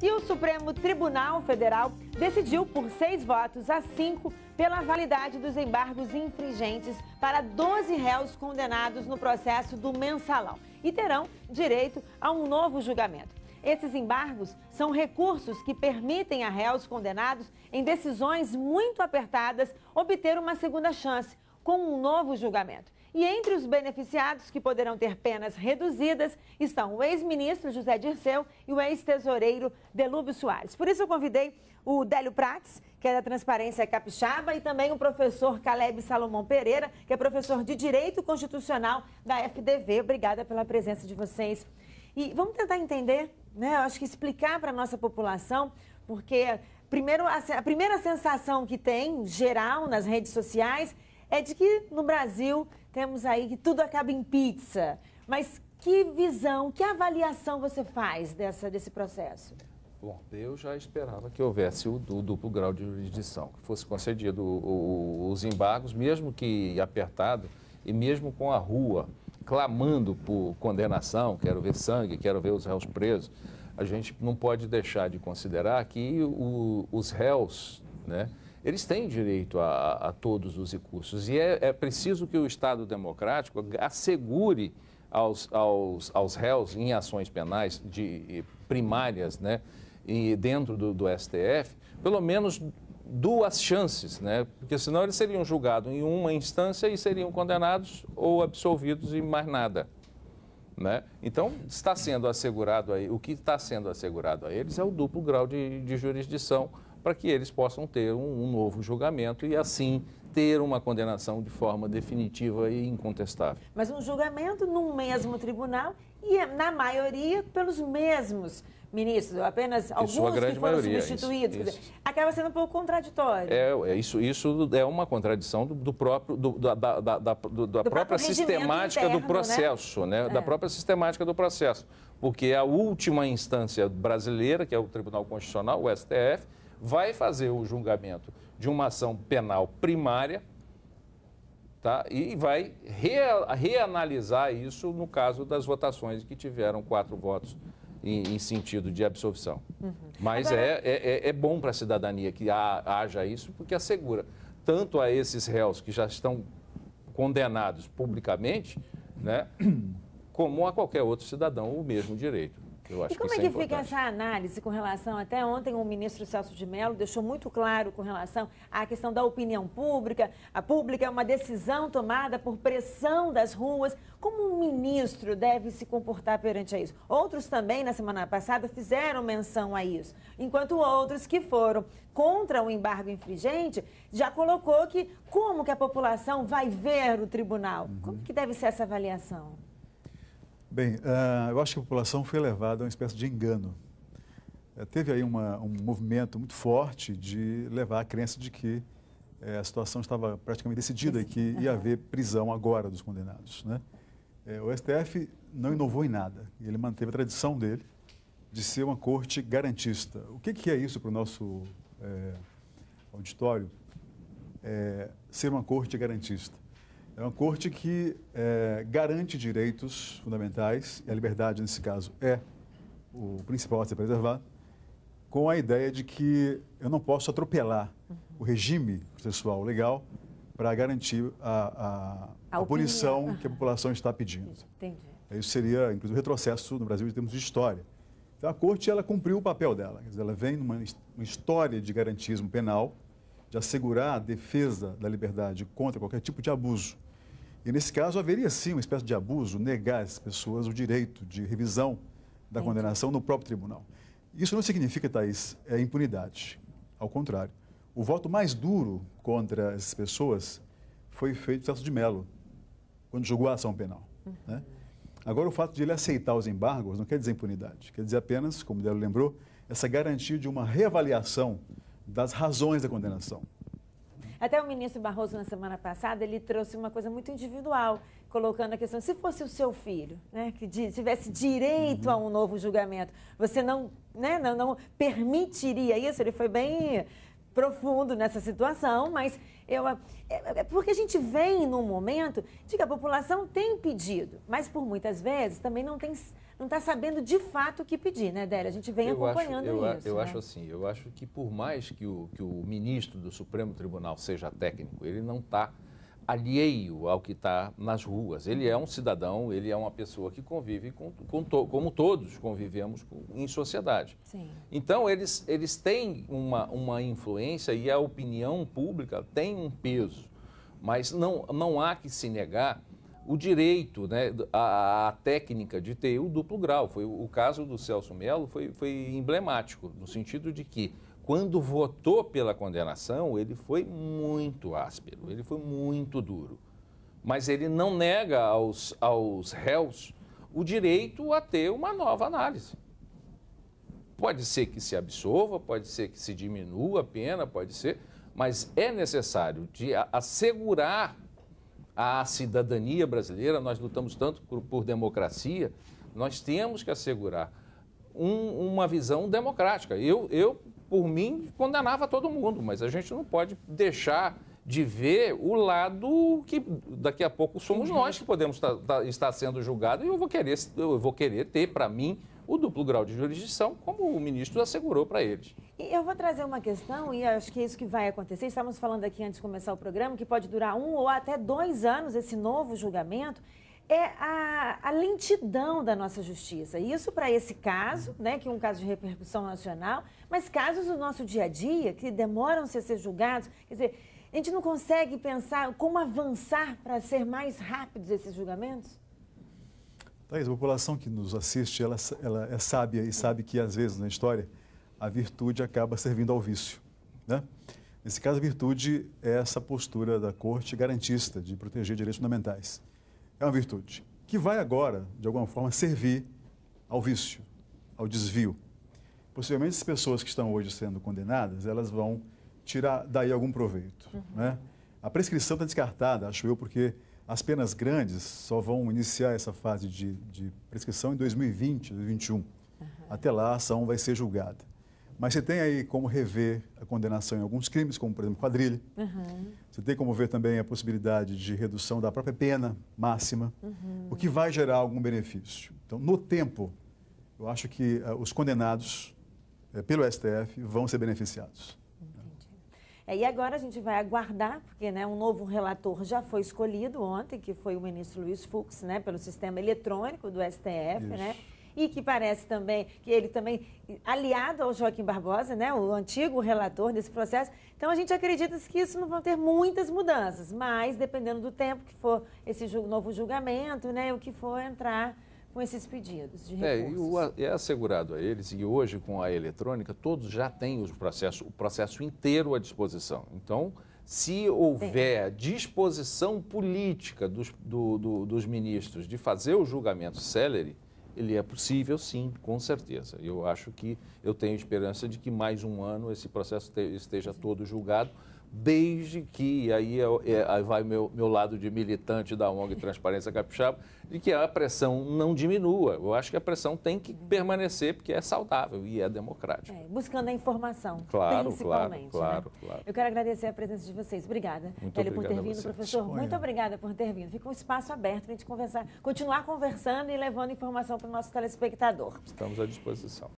E o Supremo Tribunal Federal decidiu por 6 votos a 5 pela validade dos embargos infringentes para 12 réus condenados no processo do Mensalão e terão direito a um novo julgamento. Esses embargos são recursos que permitem a réus condenados em decisões muito apertadas obter uma segunda chance com um novo julgamento. E entre os beneficiados que poderão ter penas reduzidas estão o ex-ministro José Dirceu e o ex-tesoureiro Delúbio Soares. Por isso eu convidei o Délio Prates, que é da Transparência Capixaba, e também o professor Caleb Salomão Pereira, que é professor de Direito Constitucional da FDV. Obrigada pela presença de vocês. E vamos tentar entender, né? Eu acho que explicar para a nossa população, porque primeiro, a primeira sensação que tem, geral, nas redes sociais, é de que no Brasil temos aí que tudo acaba em pizza. Mas que visão, que avaliação você faz desse processo? Bom, eu já esperava que houvesse o duplo grau de jurisdição, que fosse concedido os embargos, mesmo que apertado e mesmo com a rua clamando por condenação, quero ver sangue, quero ver os réus presos. A gente não pode deixar de considerar que os réus, né, eles têm direito a todos os recursos e é preciso que o Estado democrático assegure aos réus em ações penais primárias, né, e dentro do STF, pelo menos 2 chances, né, porque senão eles seriam julgados em uma instância e seriam condenados ou absolvidos e mais nada. Né? Então, está sendo assegurado o que está sendo assegurado a eles é o duplo grau de jurisdição para que eles possam ter um novo julgamento e, assim, ter uma condenação de forma definitiva e incontestável. Mas um julgamento num mesmo tribunal e, na maioria, pelos mesmos ministros, apenas alguns que foram substituídos. Isso. Quer dizer, acaba sendo um pouco contraditório. Isso é uma contradição da própria sistemática interno, do processo, né? Da própria sistemática do processo. Porque a última instância brasileira, que é o Tribunal Constitucional, o STF, vai fazer o julgamento de uma ação penal primária, tá? E vai reanalisar isso no caso das votações que tiveram 4 votos em sentido de absolvição. Mas agora, é bom para a cidadania que haja isso, porque assegura tanto a esses réus que já estão condenados publicamente, né, como a qualquer outro cidadão o mesmo direito. Eu acho e como que é que fica essa análise com relação, até ontem o ministro Celso de Mello deixou muito claro com relação à questão da opinião pública. A pública é uma decisão tomada por pressão das ruas. Como um ministro deve se comportar perante a isso? Outros também, na semana passada, fizeram menção a isso. Enquanto outros que foram contra o embargo infringente, já colocou que como que a população vai ver o tribunal? Como que deve ser essa avaliação? Bem, eu acho que a população foi levada a uma espécie de engano. Teve aí um movimento muito forte de levar a crença de que a situação estava praticamente decidida e que ia haver prisão agora dos condenados, né? O STF não inovou em nada. Ele manteve a tradição dele de ser uma corte garantista. O que é isso para o nosso auditório? Ser uma corte garantista. É uma corte que garante direitos fundamentais, e a liberdade, nesse caso, é o principal a ser preservado, com a ideia de que eu não posso atropelar o regime processual legal para garantir a punição que a população está pedindo. Entendi. Isso seria, inclusive, um retrocesso no Brasil em termos de história. Então, a corte ela cumpriu o papel dela. Quer dizer, ela vem numa história de garantismo penal, de assegurar a defesa da liberdade contra qualquer tipo de abuso. E, nesse caso, haveria, sim, uma espécie de abuso, negar às pessoas o direito de revisão da condenação no próprio tribunal. Isso não significa, Thaís, impunidade. Ao contrário. O voto mais duro contra essas pessoas foi feito por Celso de Mello, quando julgou a ação penal. Né? Agora, o fato de ele aceitar os embargos não quer dizer impunidade. Quer dizer apenas, como o Délio lembrou, essa garantia de uma reavaliação das razões da condenação. Até o ministro Barroso, na semana passada, ele trouxe uma coisa muito individual, colocando a questão, se fosse o seu filho, né, que tivesse direito a um novo julgamento, você não permitiria isso? Ele foi bem profundo nessa situação, mas porque a gente vem num momento de que a população tem pedido, mas por muitas vezes também não tem não está sabendo de fato o que pedir, né, Délia? A gente vem acompanhando isso. Eu acho assim, eu acho que por mais que o ministro do Supremo Tribunal seja técnico, ele não está alheio ao que está nas ruas. Ele é um cidadão, ele é uma pessoa que convive como todos convivemos em sociedade. Sim. Então, eles têm uma influência e a opinião pública tem um peso, mas não há que se negar o direito, né, a técnica de ter o duplo grau. O caso do Celso Mello foi emblemático, no sentido de que, quando votou pela condenação, ele foi muito áspero, ele foi muito duro. Mas ele não nega aos réus o direito a ter uma nova análise. Pode ser que se absolva, pode ser que se diminua a pena, pode ser, mas é necessário de assegurar a cidadania brasileira. Nós lutamos tanto por democracia, nós temos que assegurar uma visão democrática. Eu, por mim, condenava todo mundo, mas a gente não pode deixar de ver o lado que daqui a pouco somos nós que podemos estar sendo julgados, e eu vou querer ter para mim o duplo grau de jurisdição, como o ministro assegurou para eles. E eu vou trazer uma questão, e acho que é isso que vai acontecer. Estávamos falando aqui antes de começar o programa, que pode durar 1 ou até 2 anos esse novo julgamento. É a lentidão da nossa justiça. Isso para esse caso, né, que é um caso de repercussão nacional, mas casos do nosso dia a dia que demoram-se a ser julgados. Quer dizer, a gente não consegue pensar como avançar para ser mais rápidos esses julgamentos? Thaís, a população que nos assiste, ela é sábia e sabe que, às vezes, na história, a virtude acaba servindo ao vício, né? Nesse caso, a virtude é essa postura da Corte garantista de proteger direitos fundamentais. É uma virtude que vai agora, de alguma forma, servir ao vício, ao desvio. Possivelmente, as pessoas que estão hoje sendo condenadas, elas vão tirar daí algum proveito, né? A prescrição está descartada, acho eu, porque as penas grandes só vão iniciar essa fase de prescrição em 2020, 2021. Até lá, a ação vai ser julgada. Mas você tem aí como rever a condenação em alguns crimes, como, por exemplo, quadrilha. Você tem como ver também a possibilidade de redução da própria pena máxima, o que vai gerar algum benefício. Então, no tempo, eu acho que os condenados pelo STF vão ser beneficiados. E agora a gente vai aguardar, porque, né, um novo relator já foi escolhido ontem, que foi o ministro Luiz Fux, né, pelo sistema eletrônico do STF, né? E que parece também que ele também aliado ao Joaquim Barbosa, né, o antigo relator desse processo. Então a gente acredita que isso não vão ter muitas mudanças, mas dependendo do tempo que for esse novo julgamento, né, o que for entrar com esses pedidos de recursos. É assegurado a eles, e hoje com a eletrônica todos já têm o processo inteiro à disposição. Então, se houver disposição política dos ministros de fazer o julgamento célere, ele é possível, sim, com certeza. Eu acho que eu tenho esperança de que mais um ano esse processo esteja todo julgado, desde que, aí vai meu lado de militante da ONG Transparência Capixaba, de que a pressão não diminua. Eu acho que a pressão tem que permanecer, porque é saudável e é democrática. Buscando a informação, claro, principalmente. Claro. Eu quero agradecer a presença de vocês. Obrigada, Délia, por ter vindo, professor. Muito obrigada por ter vindo. Fica um espaço aberto para a gente conversar, continuar conversando e levando informação para o nosso telespectador. Estamos à disposição.